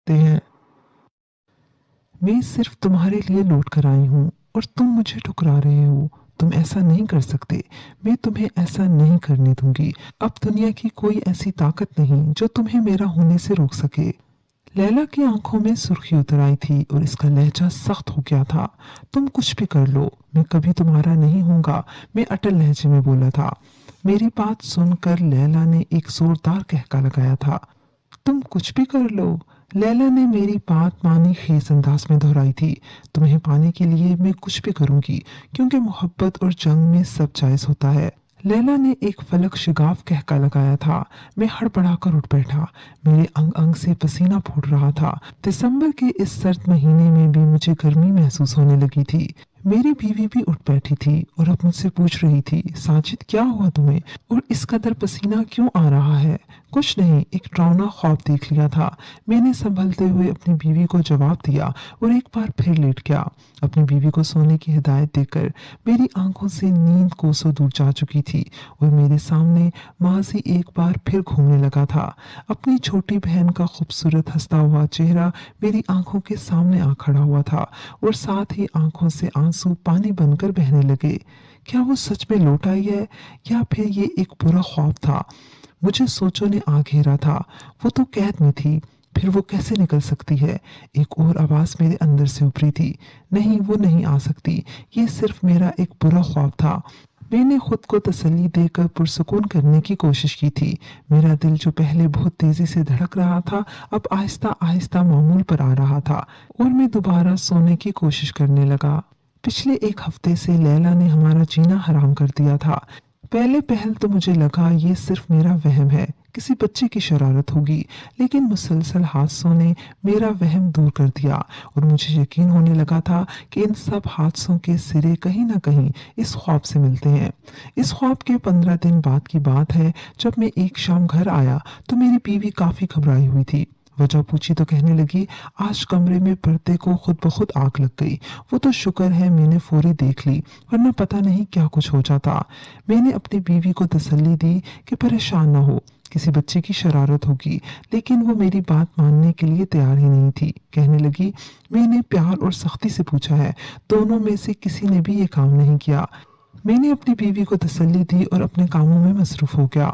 सकते हैं। मैं सिर्फ तुम्हारे लिए लौट कर आई हूँ और तुम मुझे ठुकरा रहे हो। तुम ऐसा नहीं कर सकते। मैं तुम्हें ऐसा नहीं करने दूंगी। अब दुनिया की कोई ऐसी ताकत नहीं जो तुम्हें मेरा होने से रोक सके। लैला की आंखों में सुर्खी उतर आई थी और इसका लहजा सख्त हो गया था। तुम कुछ भी कर लो, मैं कभी तुम्हारा नहीं होऊंगा, मैं अटल लहजे में बोला था। मेरी बात सुनकर लैला ने एक जोरदार कहका लगाया था। तुम कुछ भी कर लो। लैला ने मेरी बात मानी खेस अंदाज में दोहराई थी। तुम्हें पाने के लिए मैं कुछ भी करूंगी, क्योंकि मोहब्बत और जंग में सब जायज होता है। लैला ने एक फलक शिगाफ कहका लगाया था। मैं हड़बड़ाकर उठ बैठा। मेरे अंग अंग से पसीना फूट रहा था। दिसंबर के इस सर्द महीने में भी मुझे गर्मी महसूस होने लगी थी। मेरी बीवी भी उठ बैठी थी और अब मुझसे पूछ रही थी, साजिद क्या हुआ तुम्हें और इस कदर पसीना क्यों आ रहा है? कुछ नहीं, एक डरावना ख्वाब देख लिया था। मैंने संभलते हुए अपनी बीवी को जवाब दिया और एक बार फिर लेट गया। अपनी बीवी को सोने की हिदायत देकर मेरी आंखों से नींद कोसों दूर जा चुकी थी और मेरे सामने माजी एक बार फिर घूमने लगा था। अपनी छोटी बहन का खूबसूरत हंसता हुआ चेहरा मेरी आंखों के सामने आ खड़ा हुआ था और साथ ही आंखों से आंसू पानी बनकर बहने लगे। क्या वो सच में लौट आई है या फिर ये एक बुरा ख्वाब था? मुझे सोचों ने आ घेरा था। वो तो कैद में थी, फिर वो कैसे निकल सकती है? एक और आवाज मेरे अंदर से उभरी थी, नहीं वो नहीं आ सकती, ये सिर्फ मेरा एक बुरा ख्वाब था। मैंने खुद को तसल्ली देकर पुरसुकून करने की कोशिश की थी। मेरा दिल जो पहले बहुत तेजी से धड़क रहा था, अब आहिस्ता आहिस्ता मामूल पर आ रहा था और मैं दोबारा सोने की कोशिश करने लगा। पिछले एक हफ्ते से लैला ने हमारा जीना हराम कर दिया था। पहले पहल तो मुझे लगा ये सिर्फ मेरा वहम है, किसी बच्चे की शरारत होगी, लेकिन मुसलसल हादसों ने मेरा वहम दूर कर दिया और मुझे यकीन होने लगा था कि इन सब हादसों के सिरे कहीं ना कहीं इस ख्वाब से मिलते हैं। इस ख्वाब के 15 दिन बाद की बात है। जब मैं एक शाम घर आया तो मेरी बीवी काफी घबराई हुई थी। वजह पूछी तो कहने लगी, आज कमरे में पर्दे को खुद ब खुद आग लग गई। वो तो शुक्र है मैंने फौरी देख ली, वरना पता नहीं क्या कुछ हो जाता। मैंने अपनी बीवी को तसल्ली दी कि परेशान ना हो, किसी बच्चे की शरारत होगी, लेकिन वो मेरी बात मानने के लिए तैयार ही नहीं थी। कहने लगी, मैंने प्यार और सख्ती से पूछा है, दोनों में से किसी ने भी ये काम नहीं किया। मैंने अपनी बीवी को तसल्ली दी और अपने कामों में मसरूफ हो गया।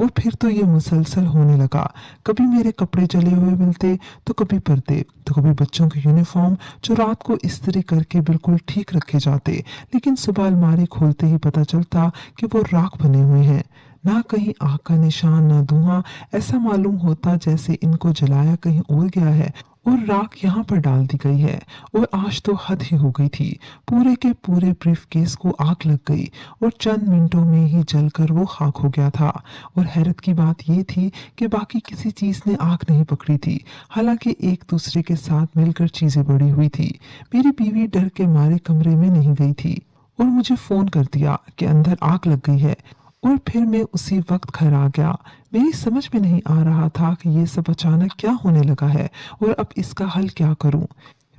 और फिर तो ये मुसलसल होने लगा। कभी मेरे कपड़े जले हुए मिलते, तो कभी पर्दे, तो कभी बच्चों के यूनिफॉर्म जो रात को इस्त्री करके बिल्कुल ठीक रखे जाते, लेकिन सुबह अलमारी खोलते ही पता चलता कि वो राख बने हुए हैं। ना कहीं आग का निशान, ना धुआं। ऐसा मालूम होता जैसे इनको जलाया कहीं और गया है और राख यहाँ पर डाल दी गई है। और आज तो हद ही हो गई थी। पूरे के पूरे ब्रीफ केस को आग लग गई और चंद मिनटों में ही जलकर वो खाक हो गया था। और हैरत की बात ये थी कि बाकी किसी चीज ने आग नहीं पकड़ी थी, हालांकि एक दूसरे के साथ मिलकर चीजें बढ़ी हुई थी। मेरी बीवी डर के मारे कमरे में नहीं गई थी और मुझे फोन कर दिया कि अंदर आग लग गई है। और फिर मैं उसी वक्त घर आ गया। मेरी समझ में नहीं आ रहा था कि ये सब अचानक क्या होने लगा है और अब इसका हल क्या करूं।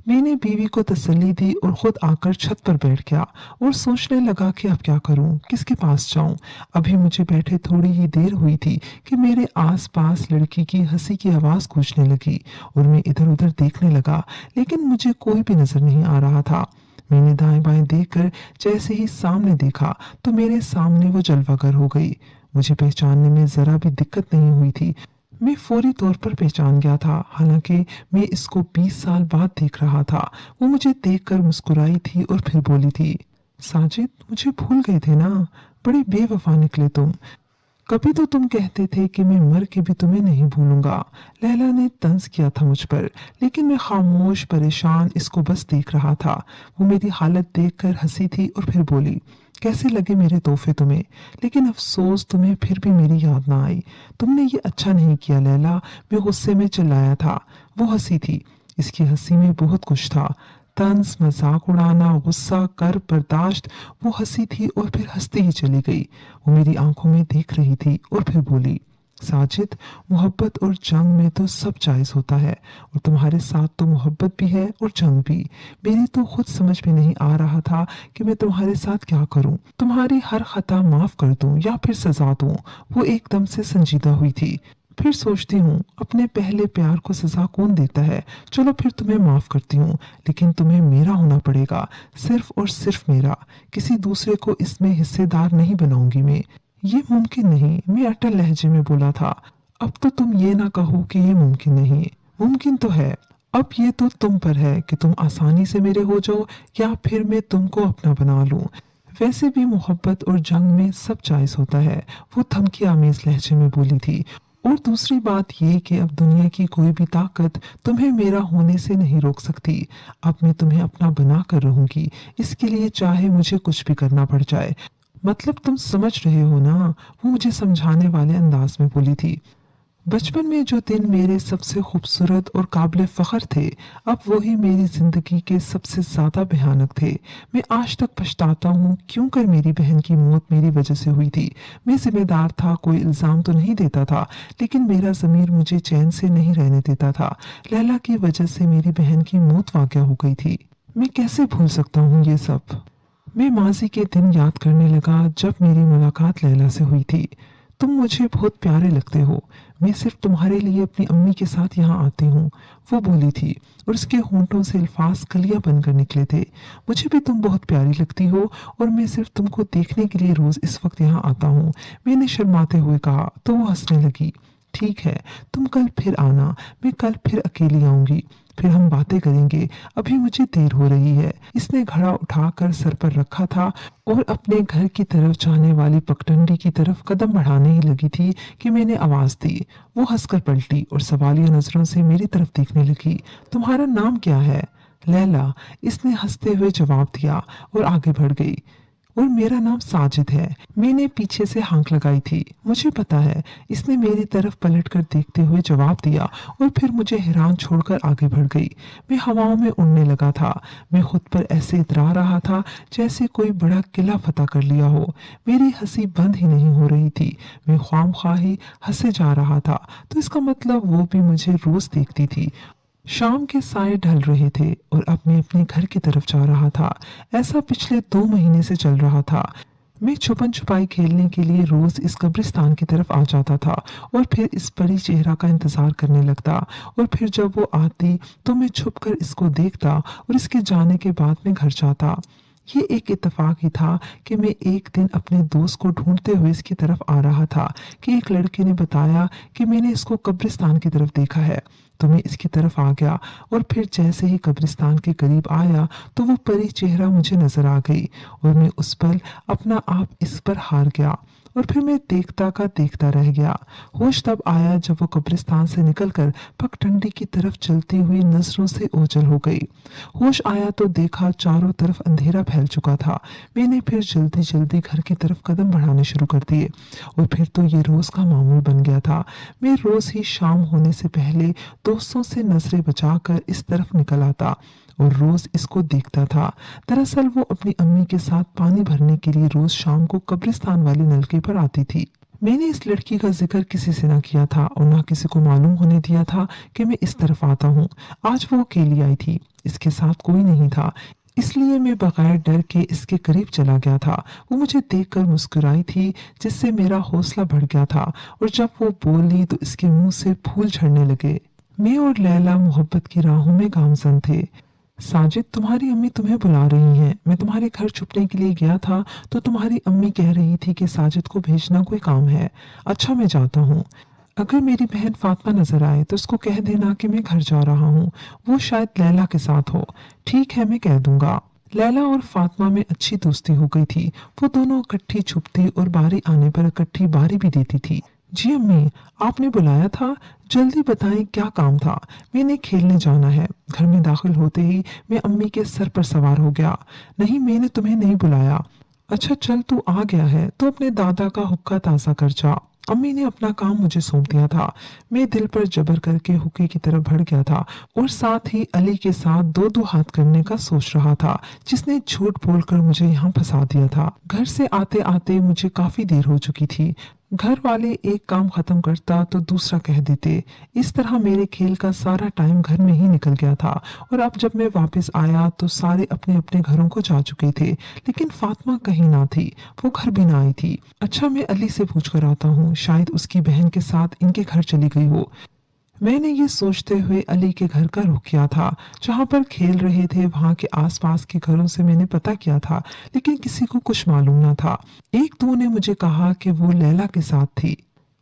मैंने बीवी को तसल्ली दी और खुद आकर छत पर बैठ गया और सोचने लगा कि अब क्या करूं, किसके पास जाऊं। अभी मुझे बैठे थोड़ी ही देर हुई थी कि मेरे आसपास लड़की की हंसी की आवाज गूंजने लगी और मैं इधर उधर देखने लगा, लेकिन मुझे कोई भी नजर नहीं आ रहा था। मैंने दाएं बाएं देखकर जैसे ही सामने देखा तो मेरे सामने वो जलवागर हो गई। मुझे पहचानने में जरा भी दिक्कत नहीं हुई थी। मैं फौरी तौर पर पहचान गया था, हालांकि मैं इसको 20 साल बाद देख रहा था। वो मुझे देखकर मुस्कुराई थी और फिर बोली थी, साजिद मुझे भूल गए थे ना, बड़े बेवफा निकले तुम। कभी तो तुम कहते थे कि मैं मर के भी तुम्हें नहीं भूलूंगा। लैला ने तंज किया था मुझ पर, लेकिन मैं खामोश परेशान इसको बस देख रहा था। वो मेरी हालत देखकर हंसी थी और फिर बोली, कैसे लगे मेरे तोहफे तुम्हें? लेकिन अफसोस तुम्हें फिर भी मेरी याद ना आई। तुमने ये अच्छा नहीं किया लैला, मैं गुस्से में चिल्लाया था। वो हंसी थी, इसकी हंसी में बहुत कुछ था। तंज, मजाक उड़ाना, गुस्सा, कर बर्दाश्त। वो हंसी थी और फिर हंसती ही चली गई। वो मेरी आंखों में देख रही थी और फिर बोली, साजिद मोहब्बत और जंग में तो सब जायज होता है और तुम्हारे साथ तो मोहब्बत भी है और जंग भी। मेरी तो खुद समझ में नहीं आ रहा था कि मैं तुम्हारे साथ क्या करूं, तुम्हारी हर खता माफ कर दूं या फिर सजा दूं। वो एकदम से संजीदा हुई थी। फिर सोचती हूँ अपने पहले प्यार को सजा कौन देता है। चलो फिर तुम्हें माफ करती हूँ, लेकिन तुम्हें मेरा होना पड़ेगा, सिर्फ और सिर्फ मेरा। किसी दूसरे को इसमें हिस्सेदार नहीं बनाऊंगी मैं। ये मुमकिन नहीं, मैं अटल लहजे में बोला था। अब तो तुम ये ना कहो कि ये मुमकिन नहीं, मुमकिन तो है। अब ये तो तुम पर है कि तुम आसानी से मेरे हो जाओ या फिर मैं तुमको अपना बना लूं। वैसे भी मोहब्बत और जंग में सब जायज होता है, वो धमकी आमेज लहजे में बोली थी। और दूसरी बात ये कि अब दुनिया की कोई भी ताकत तुम्हें मेरा होने से नहीं रोक सकती। अब मैं तुम्हें अपना बना कर रहूंगी, इसके लिए चाहे मुझे कुछ भी करना पड़ जाए। मतलब तुम समझ रहे हो ना, वो मुझे समझाने वाले अंदाज में बोली थी। बचपन में जो दिन मेरे सबसे खूबसूरत और काबिल फ़ख्र थे, अब वही मेरी ज़िंदगी के सबसे ज़्यादा भयानक थे। मैं आज तक पछताता हूँ क्यों कर मेरी बहन की मौत मेरी वजह से हुई थी। मैं ज़िम्मेदार था, कोई इल्ज़ाम तो नहीं देता था, लेकिन मेरा ज़मीर मुझे चैन से नहीं रहने देता था। लैला की वजह से मेरी बहन की मौत वाक़या हो गई थी। मैं कैसे भूल सकता हूँ ये सब। मैं माजी के दिन याद करने लगा जब मेरी मुलाकात लैला से हुई थी। तुम मुझे बहुत प्यारे लगते हो, मैं सिर्फ तुम्हारे लिए अपनी अम्मी के साथ यहाँ आती हूँ, वो बोली थी और उसके होंठों से अल्फाज कलियां बनकर निकले थे। मुझे भी तुम बहुत प्यारी लगती हो और मैं सिर्फ तुमको देखने के लिए रोज इस वक्त यहाँ आता हूँ। मैंने शर्माते हुए कहा तो वो हंसने लगी। ठीक है, तुम कल फिर आना, मैं कल फिर अकेली आऊंगी, फिर हम बातें करेंगे। अभी मुझे देर हो रही है। इसने घड़ा उठाकर सर पर रखा था और अपने घर की तरफ जाने वाली पगडंडी की तरफ कदम बढ़ाने ही लगी थी कि मैंने आवाज दी। वो हंसकर पलटी और सवालिया नजरों से मेरी तरफ देखने लगी। तुम्हारा नाम क्या है? लैला, इसने हंसते हुए जवाब दिया और आगे बढ़ गई। और मेरा नाम साजिद है। मैंने पीछे से हाँक लगाई थी। मुझे पता है, इसने मेरी तरफ पलटकर देखते हुए जवाब दिया और फिर मुझे हैरान छोड़कर आगे बढ़ गई। मैं हवाओं में उड़ने लगा था। मैं खुद पर ऐसे इतरा रहा था जैसे कोई बड़ा किला फतह कर लिया हो। मेरी हंसी बंद ही नहीं हो रही थी। मैं ख्वामख्वाही हंसे जा रहा था, तो इसका मतलब वो भी मुझे रोज देखती थी। शाम के साए ढल रहे थे और अब मैं अपने घर की तरफ जा रहा था। ऐसा पिछले 2 महीने से चल रहा था। मैं छुपन छुपाई खेलने के लिए रोज इस कब्रिस्तान की तरफ आ जाता था और फिर इस परी चेहरा का इंतजार करने लगता। और फिर जब वो आती तो मैं छुपकर इसको देखता और इसके जाने के बाद मैं घर जाता। ये एक इत्तेफाक ही था कि मैं एक दिन अपने दोस्त को ढूंढते हुए इसकी तरफ आ रहा था कि एक लड़के ने बताया कि मैंने इसको कब्रिस्तान की तरफ देखा है। तो मैं इसकी तरफ आ गया और फिर जैसे ही कब्रिस्तान के करीब आया तो वो परी चेहरा मुझे नजर आ गई और मैं उस पर अपना आप इस पर हार गया और फिर मैं देखता का देखता रह गया। होश तब आया जब वो कब्रिस्तान से निकलकर पगडंडी की तरफ चलती हुई नजरों से ओझल हो गई। होश आया तो देखा चारों तरफ अंधेरा फैल चुका था। मैंने फिर जल्दी जल्दी घर की तरफ कदम बढ़ाने शुरू कर दिए और फिर तो ये रोज का मामूल बन गया था। मैं रोज ही शाम होने से पहले दोस्तों से नजरें बचाकर इस तरफ निकल आता और रोज इसको देखता था। दरअसल वो अपनी अम्मी के साथ पानी भरने के लिए रोज शाम को कब्रिस्तान वाले नलके पर आती थी। मैंने इस लड़की का जिक्र किसी से ना किया था और ना किसी को मालूम होने दिया था कि मैं इस तरफ आता हूँ। आज वो अकेली आई थी, इसके साथ कोई नहीं था, इसलिए मैं बगैर डर के इसके करीब चला गया था। वो मुझे देखकर मुस्कुराई थी जिससे मेरा हौसला बढ़ गया था और जब वो बोली तो इसके मुंह से फूल झड़ने लगे। मैं और लैला मोहब्बत की राहों में गामजन थे। साजिद, तुम्हारी अम्मी तुम्हें बुला रही हैं। मैं तुम्हारे घर छुपने के लिए गया था तो तुम्हारी अम्मी कह रही थी कि साजिद को भेजना कोई काम है। अच्छा, मैं जाता हूँ। अगर मेरी बहन फातिमा नजर आए तो उसको कह देना कि मैं घर जा रहा हूँ, वो शायद लैला के साथ हो। ठीक है, मैं कह दूंगा। लैला और फातिमा में अच्छी दोस्ती हो गई थी। वो दोनों इकट्ठी छुपती और बारी आने पर इकट्ठी बारी भी देती थी। जी अम्मी, आपने बुलाया था? जल्दी बताएं क्या काम था? मैंने खेलने जाना है। घर में दाखिल होते ही मैं अम्मी के सर पर सवार हो गया। नहीं, मैंने तुम्हें नहीं बुलाया। अच्छा चल, तू आ गया है तो अपने दादा का हुक्का ताज़ा कर जा। अम्मी ने अपना काम मुझे सौंप दिया था। मैं दिल पर जबर करके हुक्के की तरफ बढ़ गया था और साथ ही अली के साथ दो दो हाथ करने का सोच रहा था, जिसने झूठ बोलकर मुझे यहाँ फंसा दिया था। घर से आते आते मुझे काफी देर हो चुकी थी। घर वाले एक काम खत्म करता तो दूसरा कह देते। इस तरह मेरे खेल का सारा टाइम घर में ही निकल गया था और अब जब मैं वापस आया तो सारे अपने अपने घरों को जा चुके थे, लेकिन फातिमा कहीं ना थी। वो घर भी ना आई थी। अच्छा, मैं अली से पूछ कर आता हूँ, शायद उसकी बहन के साथ इनके घर चली गई हो। मैंने ये सोचते हुए अली के घर का रुख किया था। जहाँ पर खेल रहे थे वहाँ के आसपास के घरों से मैंने पता किया था, लेकिन किसी को कुछ मालूम ना था। एक दो ने मुझे कहा कि वो लैला के साथ थी।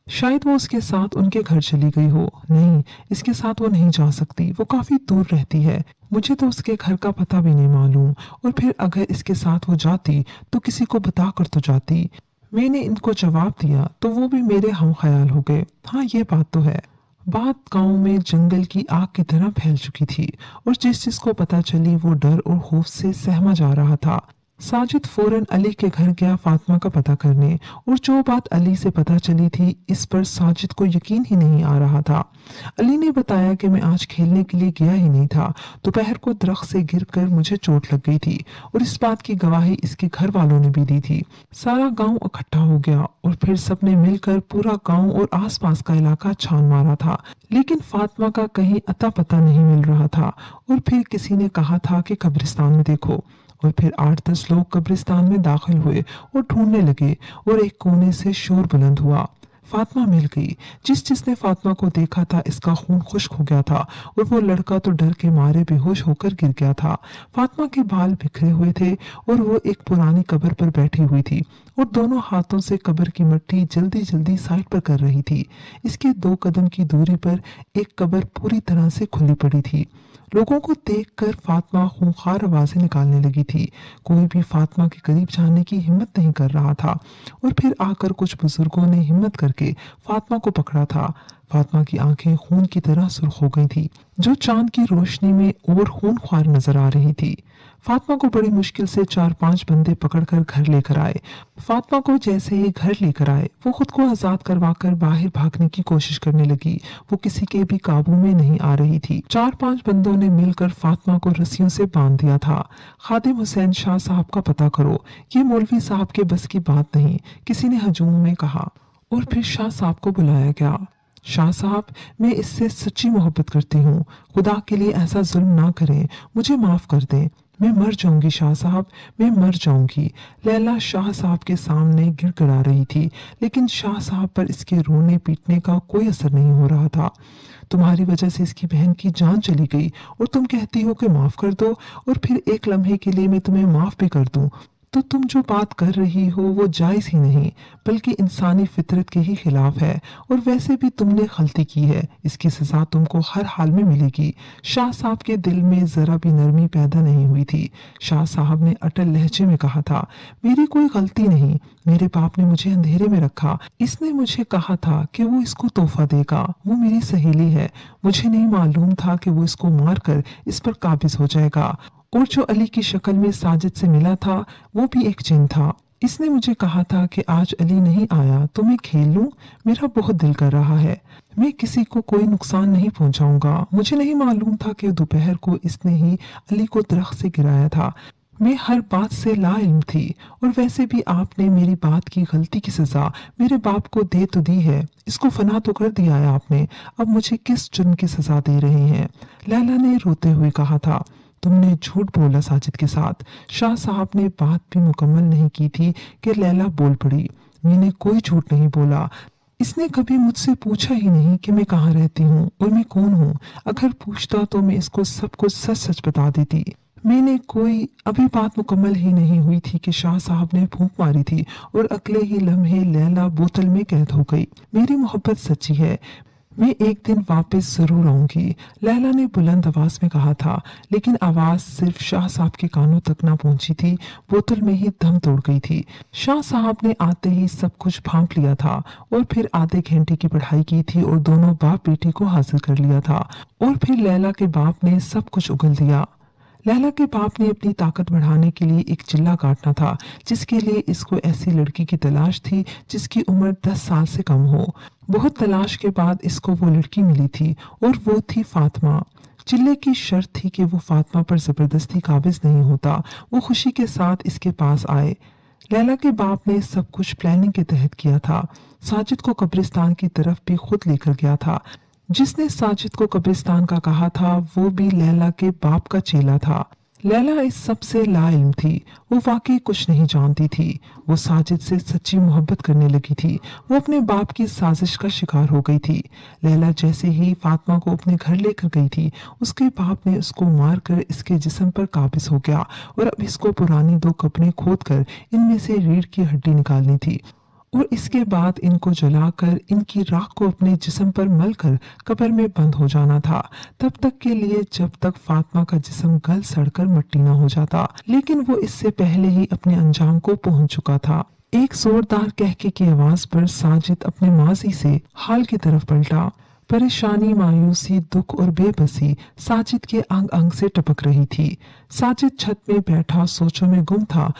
शायद वो उसके साथ उनके घर चली गई हो। नहीं, इसके साथ वो नहीं जा सकती, वो काफी दूर रहती है। मुझे तो उसके घर का पता भी नहीं मालूम, और फिर अगर इसके साथ वो जाती तो किसी को बता कर तो जाती। मैंने इनको जवाब दिया तो वो भी मेरे हम ख्याल हो गए। हाँ, ये बात तो है। बात गांव में जंगल की आग की तरह फैल चुकी थी, और जिस जिसको पता चली वो डर और खौफ से सहमा जा रहा था। साजिद फौरन अली के घर गया फातिमा का पता करने, और जो बात अली से पता चली थी इस पर साजिद को यकीन ही नहीं आ रहा था। अली ने बताया कि मैं आज खेलने के लिए गया ही नहीं था। दोपहर को दरख्त से गिरकर मुझे चोट लग गई थी, और इस बात की गवाही इसके घर वालों ने भी दी थी। सारा गांव इकट्ठा हो गया और फिर सबने मिलकर पूरा गांव और आसपास का इलाका छान मारा था, लेकिन फातिमा का कहीं अता पता नहीं मिल रहा था। और फिर किसी ने कहा था कि कब्रिस्तान में देखो, और फिर 8-10 लोग कब्रिस्तान में दाखिल हुए और ढूंढने लगे, और एक कोने से शोर बुलंद हुआ। फातिमा मिल गई। जिस जिसने फातिमा को देखा था इसका खून खुश्क हो गया था, और वो लड़का तो डर के मारे बेहोश होकर गिर गया था। फातिमा के बाल बिखरे हुए थे और वो एक पुरानी कब्र पर बैठी हुई थी, और दोनों हाथों से कब्र की मिट्टी जल्दी जल्दी साइड पर कर रही थी। इसके 2 कदम की दूरी पर एक कब्र पूरी तरह से खुली पड़ी थी। लोगों को देखकर फातिमा खूंखार आवाजें निकालने लगी थी। कोई भी फातिमा के करीब जाने की हिम्मत नहीं कर रहा था, और फिर आकर कुछ बुजुर्गों ने हिम्मत करके फातिमा को पकड़ा था। फातिमा की आंखें खून की तरह सुर्ख हो गई थी, जो चांद की रोशनी में और खूनख्वार नजर आ रही थी। फातिमा को बड़ी मुश्किल से 4-5 बंदे पकड़कर घर लेकर आए। फातिमा को जैसे ही घर लेकर आए वो खुद को आजाद करवाकर बाहर भागने की कोशिश करने लगी। वो किसी के भी काबू में नहीं आ रही थी। 4-5 बंदों ने मिलकर फातिमा को रस्सियों से बांध दिया था। खादिम हुसैन शाह साहब का पता करो, ये मौलवी साहब के बस की बात नहीं, किसी ने हजूम में कहा, और फिर शाह साहब को बुलाया गया। शाह साहब, मैं इससे सच्ची मोहब्बत करती हूँ। खुदा के लिए ऐसा जुल्म ना करें, मुझे माफ कर दें। मैं मर जाऊंगी शाह साहब, मैं मर जाऊंगी। लैला शाह साहब के सामने गिड़गिड़ा रही थी, लेकिन शाह साहब पर इसके रोने पीटने का कोई असर नहीं हो रहा था। तुम्हारी वजह से इसकी बहन की जान चली गई, और तुम कहती हो कि माफ कर दो, और फिर एक लम्हे के लिए मैं तुम्हें माफ भी कर दूं। तो तुम जो बात कर रही हो वो जायज ही नहीं, बल्कि इंसानी फितरत के ही खिलाफ है। और वैसे भी तुमने गलती की है, इसकी सजा तुमको हर हाल में मिलेगी। शाह साहब के दिल में जरा भी नरमी पैदा नहीं हुई थी। शाह साहब ने अटल लहजे में कहा था, मेरी कोई गलती नहीं, मेरे बाप ने मुझे अंधेरे में रखा। इसने मुझे कहा था कि वो इसको तोहफा देगा। वो मेरी सहेली है, मुझे नहीं मालूम था कि वो इसको मारकर इस पर काबिज हो जाएगा। और जो अली की शक्ल में साजिद से मिला था वो भी एक जिन था। इसने मुझे कहा था कि आज अली नहीं आया तो मैं खेल लूं। मेरा बहुत दिल कर रहा है, मैं किसी को कोई नुकसान नहीं पहुंचाऊंगा। मुझे नहीं मालूम था कि दोपहर को इसने ही अली को दरख्त से गिराया था। मैं हर बात से लाइल्म थी, और वैसे भी आपने मेरी बात की गलती की सजा मेरे बाप को दे तो दी है, इसको फना तो कर दिया है आपने। अब मुझे किस जुर्म की सजा दे रहे हैं? लैला ने रोते हुए कहा था। तुमने झूठ बोला साजिद के साथ। शाह साहब ने बात भी मुकम्मल नहीं की थी कि लैला बोल पड़ी। मैंने कोई झूठ नहीं बोला। इसने कभी मुझसे पूछा ही नहीं कि मैं कहाँ रहती हूँ और मैं कौन हूँ। अगर पूछता तो मैं इसको सब कुछ सच सच बता देती। मैंने कोई अभी बात मुकम्मल ही नहीं हुई थी कि शाह साहब ने फूंक मारी थी, और अगले ही लम्हे लैला बोतल में कैद हो गई। मेरी मोहब्बत सच्ची है, मैं एक दिन वापस जरूर आऊंगी, लैला ने बुलंद आवाज में कहा था। लेकिन आवाज सिर्फ शाह साहब के कानों तक ना पहुंची थी, बोतल में ही दम तोड़ गई थी। शाह साहब ने आते ही सब कुछ भांप लिया था, और फिर आधे घंटे की पढ़ाई की थी और दोनों बाप बेटी को हासिल कर लिया था। और फिर लैला के बाप ने सब कुछ उगल दिया। लैला के बाप ने अपनी ताकत बढ़ाने के लिए एक चिल्ला काटना था, जिसके लिए इसको ऐसी लड़की की तलाश थी जिसकी उम्र 10 साल से कम हो। बहुत तलाश के बाद इसको वो लड़की मिली थी, और वो थी फातिमा। चिल्ले की शर्त थी कि वो फातिमा पर जबरदस्ती काबिज नहीं होता, वो खुशी के साथ इसके पास आए। लैला के बाप ने सब कुछ प्लानिंग के तहत किया था। साजिद को कब्रिस्तान की तरफ भी खुद लेकर गया था। जिसने साजिद को कब्रिस्तान का कहा था वो भी लैला के बाप का चेला था। लैला इस सब से लाइल्म थी। वो वाकई कुछ नहीं जानती थी। वो साजिद से सच्ची मोहब्बत करने लगी थी। वो अपने बाप की साजिश का शिकार हो गई थी। लैला जैसे ही फातिमा को अपने घर लेकर गई थी, उसके बाप ने उसको मारकर इसके जिस्म पर काबिज हो गया और अब इसको पुरानी 2 कपड़े खोदकर इनमें से रीढ़ की हड्डी निकालनी थी और इसके बाद इनको जलाकर इनकी राख को अपने जिस्म पर मलकर कब्र में बंद हो जाना था, तब तक के लिए जब तक फातिमा का जिस्म गल सड़कर मिट्टी न हो जाता। लेकिन वो इससे पहले ही अपने अंजाम को पहुंच चुका था। एक जोरदार कहके की आवाज पर साजिद अपने माजी से हाल की तरफ पलटा। परेशानी, मायूसी, दुख और बेबसी साजिद के अंग अंग से टपक रही थी। साजिद छत में बैठा सोचों में गुम था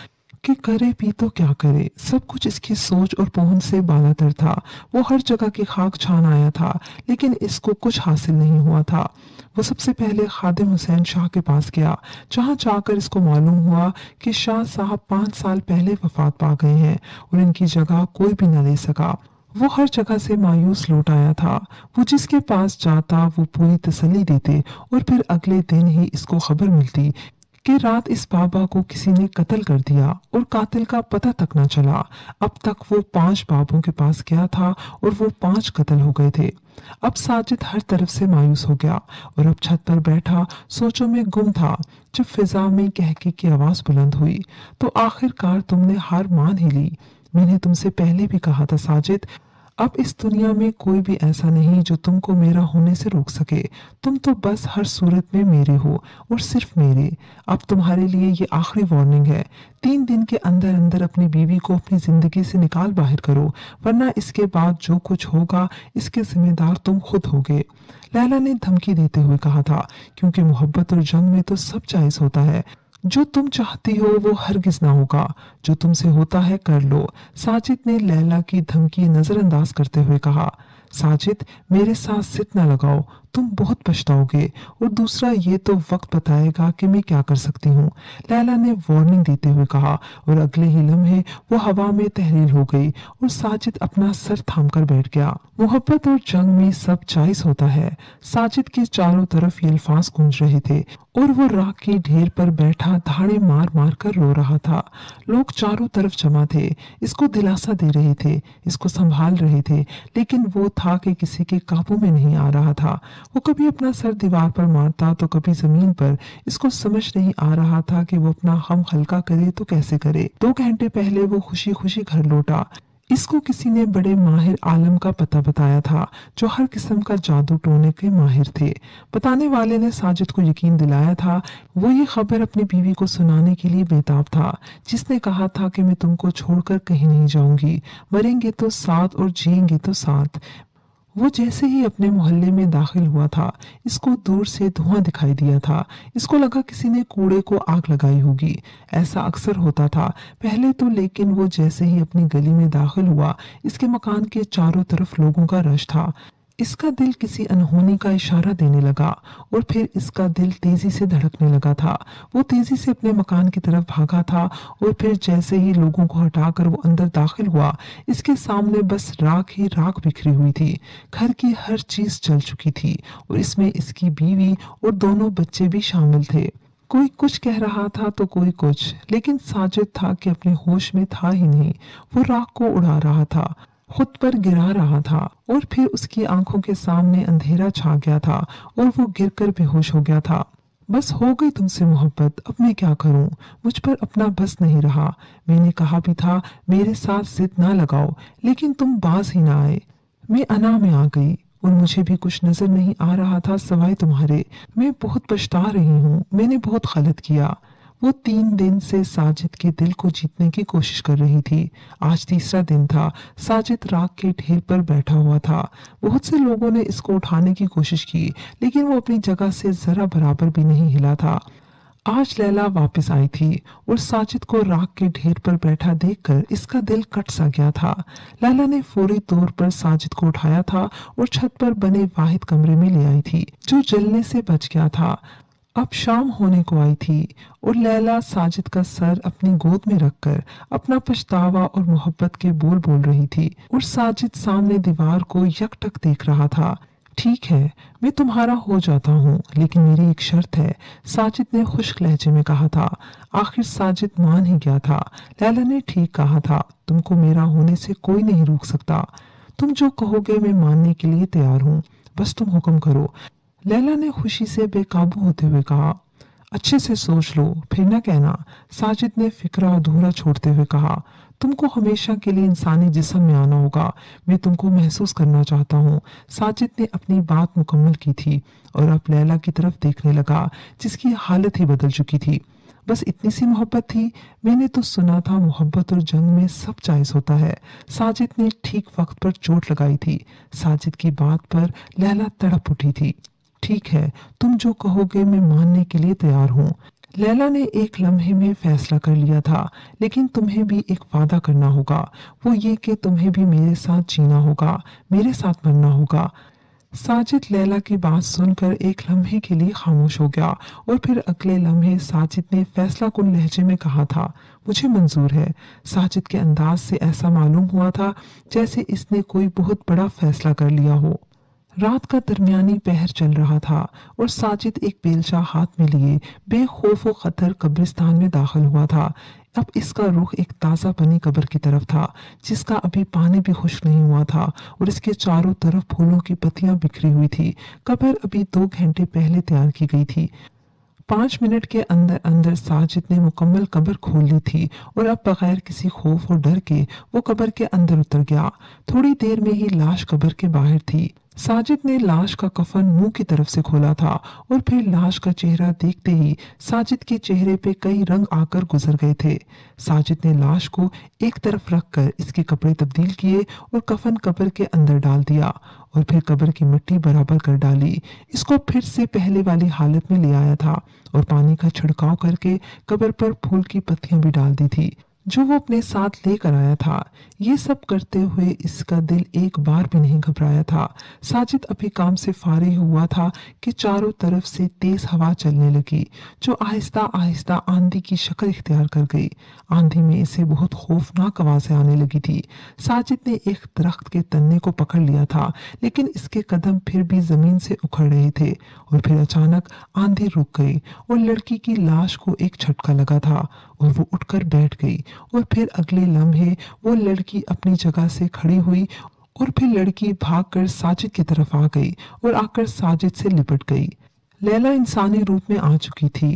कि करे भी तो क्या करे। सब कुछ इसकी सोच और पहुंच से बालातर था। वो हर जगह की खाक छान आया था, लेकिन इसको कुछ हासिल नहीं हुआ था। वो सबसे पहले खादिम हुसैन शाह के पास गया, जहां जाकर इसको मालूम हुआ कि शाह साहब 5 साल पहले वफात पा गए हैं और इनकी जगह कोई भी न ले सका। वो हर जगह से मायूस लौट आया था। वो जिसके पास जाता वो पूरी तसल्ली देते और फिर अगले दिन ही इसको खबर मिलती कि रात इस बाबा को किसी ने कत्ल कर दिया और कातिल का पता तक न चला। अब तक वो 5 बाबों के पास गया था और वो 5 कत्ल हो गए थे। अब साजिद हर तरफ से मायूस हो गया और अब छत पर बैठा सोचों में गुम था। जब फिजा में कहके की आवाज बुलंद हुई तो आखिरकार तुमने हार मान ही ली। मैंने तुमसे पहले भी कहा था साजिद, अब इस दुनिया में कोई भी ऐसा नहीं जो तुमको मेरा होने से रोक सके। तुम तो बस हर सूरत में मेरे हो और सिर्फ मेरे। अब तुम्हारे लिए ये आखिरी वार्निंग है। 3 दिन के अंदर अंदर अपनी बीवी को अपनी जिंदगी से निकाल बाहर करो, वरना इसके बाद जो कुछ होगा इसके जिम्मेदार तुम खुद होगे। लैला ने धमकी देते हुए कहा था, क्योंकि मोहब्बत और जंग में तो सब जायज होता है। जो तुम चाहती हो वो हरगिज ना होगा, जो तुमसे होता है कर लो। साजिद ने लैला की धमकी नजरअंदाज करते हुए कहा, साजिद मेरे साथ जिद न लगाओ, तुम बहुत पछताओगे और दूसरा ये तो वक्त बताएगा कि मैं क्या कर सकती हूँ। लैला ने वार्निंग देते हुए कहा और अगले ही लम्हे वो हवा में तहरीर हो गई और साजिद अपना सर थाम कर बैठ गया। मोहब्बत और जंग में सब जायज होता है। साजिद के चारों तरफ ये अल्फाज गूंज रहे थे और वो राख की ढेर पर बैठा धाड़े मार मार कर रो रहा था। लोग चारों तरफ जमा थे, इसको दिलासा दे रहे थे, इसको संभाल रहे थे, लेकिन वो था कि किसी के काबू में नहीं आ रहा था। वो कभी अपना सर दीवार पर मारता तो कभी जमीन पर। इसको समझ नहीं आ रहा था कि वो अपना गम हल्का करे तो कैसे करे। 2 घंटे पहले वो खुशी खुशी घर लौटा। इसको किसी ने बड़े माहिर आलम का पता बताया था, जो हर किस्म का जादू टोने के माहिर थे। बताने वाले ने साजिद को यकीन दिलाया था। वो ये खबर अपनी बीवी को सुनाने के लिए बेताब था, जिसने कहा था कि मैं तुमको छोड़कर कहीं नहीं जाऊंगी, मरेंगे तो साथ और जिएंगे तो साथ। वो जैसे ही अपने मोहल्ले में दाखिल हुआ था, इसको दूर से धुआं दिखाई दिया था। इसको लगा किसी ने कूड़े को आग लगाई होगी। ऐसा अक्सर होता था पहले तो, लेकिन वो जैसे ही अपनी गली में दाखिल हुआ, इसके मकान के चारों तरफ लोगों का रश था। इसका दिल किसी अनहोनी का इशारा देने लगा और फिर इसका दिल तेजी से धड़कने लगा था। वो तेजी से अपने मकान की तरफ भागा था और फिर जैसे ही लोगों को हटाकर वो अंदर दाखिल हुआ, इसके सामने बस राख ही राख बिखरी हुई थी। घर की हर चीज जल चुकी थी और इसमें इसकी बीवी और दोनों बच्चे भी शामिल थे। कोई कुछ कह रहा था तो कोई कुछ, लेकिन साजिद था कि अपने होश में था ही नहीं। वो राख को उड़ा रहा था, खुद पर गिरा रहा था और फिर उसकी आंखों के सामने अंधेरा छा गया था और वो गिरकर बेहोश हो गया था। बस हो गई तुमसे मोहब्बत, अब मैं क्या करूं? मुझ पर अपना बस नहीं रहा। मैंने कहा भी था मेरे साथ जिद ना लगाओ, लेकिन तुम बाज ही ना आए। मैं अना में आ गई और मुझे भी कुछ नजर नहीं आ रहा था सिवाय तुम्हारे। मैं बहुत पछता रही हूँ, मैंने बहुत गलत किया। वो 3 दिन से साजिद के दिल को जीतने की कोशिश कर रही थी। आज तीसरा दिन था। साजिद राख के ढेर पर बैठा हुआ था। बहुत से लोगों ने इसको उठाने की कोशिश की, लेकिन वो अपनी जगह से जरा बराबर भी नहीं हिला था। आज लैला वापस आई थी और साजिद को राख के ढेर पर बैठा देखकर इसका दिल कट सा गया था। लैला ने फौरी तौर पर साजिद को उठाया था और छत पर बने वाहिद कमरे में ले आई थी, जो जलने से बच गया था। अब शाम होने को आई थी और लैला साजिद का सर अपनी गोद में रखकर अपना पछतावा और मोहब्बत के बोल बोल रही थी और साजिद सामने दीवार को यकटक देख रहा था। ठीक है, मैं तुम्हारा हो जाता हूँ, लेकिन मेरी एक शर्त है, साजिद ने खुश्क लहजे में कहा था। आखिर साजिद मान ही गया था। लैला ने ठीक कहा था, तुमको मेरा होने से कोई नहीं रोक सकता। तुम जो कहोगे मैं मानने के लिए तैयार हूँ, बस तुम हुक्म करो। लैला ने खुशी से बेकाबू होते हुए कहा। अच्छे से सोच लो, फिर न कहना। साजिद ने फिक्रा अधूरा छोड़ते हुए कहा। तुमको हमेशा के लिए इंसानी जिस्म में आना होगा। मैं तुमको महसूस करना चाहता हूँ। साजिद ने अपनी बात मुकम्मल की थी और अब लैला की तरफ देखने लगा, जिसकी हालत ही बदल चुकी थी। बस इतनी सी मोहब्बत थी। मैंने तो सुना था मोहब्बत और जंग में सब जायज होता है। साजिद ने ठीक वक्त पर चोट लगाई थी। साजिद की बात पर लैला तड़प उठी थी। ठीक है, तुम जो कहोगे मैं मानने के लिए तैयार हूँ। लैला ने एक लम्हे में फैसला कर लिया था, लेकिन तुम्हें भी एक वादा करना होगा। वो ये कि तुम्हें भी मेरे साथ जीना होगा, मेरे साथ मरना होगा। साजिद लैला की बात सुनकर एक लम्हे के लिए खामोश हो गया और फिर अगले लम्हे साजिद ने फैसला कुन लहजे में कहा था, मुझे मंजूर है। साजिद के अंदाज से ऐसा मालूम हुआ था जैसे इसने कोई बहुत बड़ा फैसला कर लिया हो। रात का दरमियानी पहर चल रहा था और साजिद एक बेलचा हाथ में लिए बेखौफ व खतर कब्रिस्तान में दाखिल हुआ था। अब इसका रुख एक ताज़ा बनी कब्र की तरफ था, जिसका अभी पानी भी खुश्क नहीं हुआ था और इसके चारों तरफ फूलों की पत्तियां बिखरी हुई थी। कब्र अभी 2 घंटे पहले तैयार की गई थी। 5 मिनट के अंदर अंदर साजिद ने मुकम्मल कब्र खोल ली थी और अब बगैर किसी खौफ और डर के वो कब्र के अंदर उतर गया। थोड़ी देर में ही लाश कब्र के बाहर थी। साजिद ने लाश का कफन मुंह की तरफ से खोला था और फिर लाश का चेहरा देखते ही साजिद के चेहरे पे कई रंग आकर गुजर गए थे। साजिद ने लाश को एक तरफ रखकर इसके कपड़े तब्दील किए और कफन कब्र के अंदर डाल दिया और फिर कब्र की मिट्टी बराबर कर डाली। इसको फिर से पहले वाली हालत में ले आया था और पानी का छिड़काव करके कब्र पर फूल की पत्तियां भी डाल दी थी, जो वो अपने साथ लेकर आया था। ये सब करते हुए इसका दिल एक बार भी नहीं घबराया था। साजिद अभी काम से फारिग हुआ था कि चारों तरफ से तेज हवा चलने लगी, जो आहिस्ता आहिस्ता आंधी की शक्ल इख्तियार कर गई। आंधी में इसे बहुत खौफनाक आवाजें आने लगी थी। साजिद ने एक दरख्त के तन्ने को पकड़ लिया था, लेकिन इसके कदम फिर भी जमीन से उखड़ रहे थे और फिर अचानक आंधी रुक गई और लड़की की लाश को एक झटका लगा था और वो उठकर बैठ गई और फिर अगले लम्हे वो लड़की अपनी जगह से खड़ी हुई और फिर लड़की भागकर साजिद की तरफ आ गई और आकर साजिद से लिपट गई। लैला इंसानी रूप में आ चुकी थी।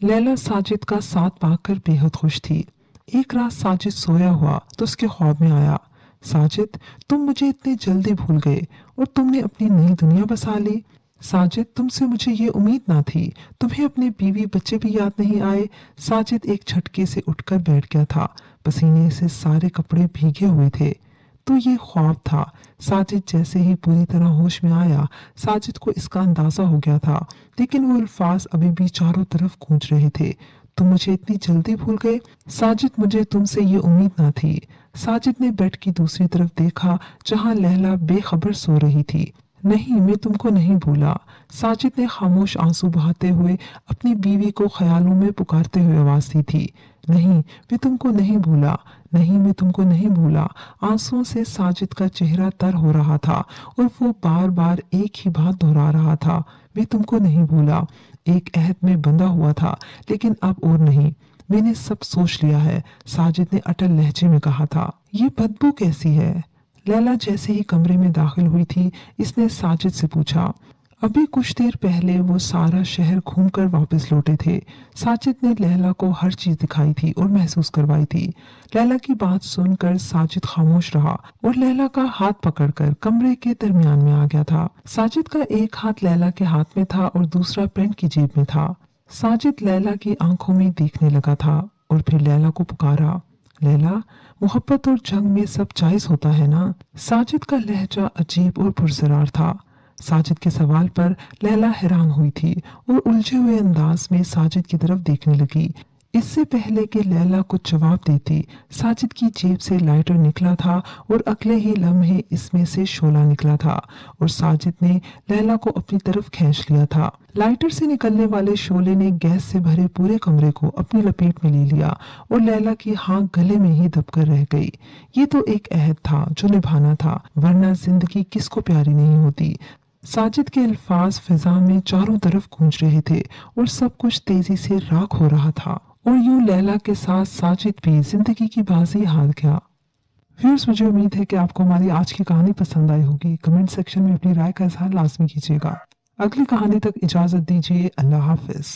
लैला साजिद का साथ पाकर बेहद खुश थी। एक रात साजिद सोया हुआ तो उसके ख्वाब में आया, साजिद तुम मुझे इतनी जल्दी भूल गए और तुमने अपनी नई दुनिया बसा ली। साजिद तुमसे मुझे ये उम्मीद ना थी। तुम्हें अपने बीवी बच्चे भी याद नहीं आए। साजिद एक झटके से उठकर बैठ गया था। पसीने से सारे कपड़े भीगे हुए थे। तो ये ख्वाब था। साजिद जैसे ही पूरी तरह होश में आया, साजिद को इसका अंदाजा हो गया था, लेकिन वो अल्फाज अभी भी चारों तरफ गूंज रहे थे। तुम मुझे इतनी जल्दी भूल गए? साजिद मुझे तुमसे ये उम्मीद ना थी। साजिद ने बेड की दूसरी तरफ देखा, जहां लैला बेखबर सो रही थी। नहीं, मैं तुमको नहीं भूला। साजिद ने खामोश आंसू बहाते हुए अपनी बीवी को ख्यालों में पुकारते हुए आवाज दी थी। नहीं, मैं तुमको नहीं भूला। नहीं, मैं तुमको नहीं भूला। आंसुओं से साजिद का चेहरा तर हो रहा था और वो बार बार एक ही बात दोहरा रहा था, मैं तुमको नहीं भूला। एक अहद में बंधा हुआ था, लेकिन अब और नहीं। मैंने सब सोच लिया है, साजिद ने अटल लहजे में कहा था। ये बदबू कैसी है? लैला जैसे ही कमरे में दाखिल हुई थी, इसने साजिद से पूछा। अभी कुछ देर पहले वो सारा शहर घूमकर वापस लौटे थे। साजिद ने लैला को हर चीज दिखाई थी और महसूस करवाई थी। लैला की बात सुनकर साजिद खामोश रहा और लैला का हाथ पकड़कर कमरे के दरमियान में आ गया था। साजिद का एक हाथ लैला के हाथ में था और दूसरा पैंट की जेब में था। साजिद लैला की आंखों में देखने लगा था और फिर लैला को पुकारा, लैला, मोहब्बत और जंग में सब जायज होता है ना? साजिद का लहजा अजीब और पुरजरार था। साजिद के सवाल पर लैला हैरान हुई थी और उलझे हुए अंदाज में साजिद की तरफ देखने लगी। इससे पहले कि लैला कुछ जवाब देती, साजिद की जेब से लाइटर निकला था और अगले ही लम्हे इसमें से शोला निकला था और साजिद ने लैला को अपनी तरफ खींच लिया था। लाइटर से निकलने वाले शोले ने गैस से भरे पूरे कमरे को अपनी लपेट में ले लिया और लैला की हाँ गले में ही दबकर रह गई। ये तो एक अहद था जो निभाना था, वरना जिंदगी किसको प्यारी नहीं होती। साजिद के अल्फाज फिजा में चारों तरफ गूंज रहे थे और सब कुछ तेजी से राख हो रहा था और यूं लैला के साथ साजिद भी जिंदगी की बाजी हार गया। व्यूअर्स, मुझे उम्मीद है कि आपको हमारी आज की कहानी पसंद आई होगी। कमेंट सेक्शन में अपनी राय का इजहार लाजमी कीजिएगा। अगली कहानी तक इजाजत दीजिए। अल्लाह हाफिज।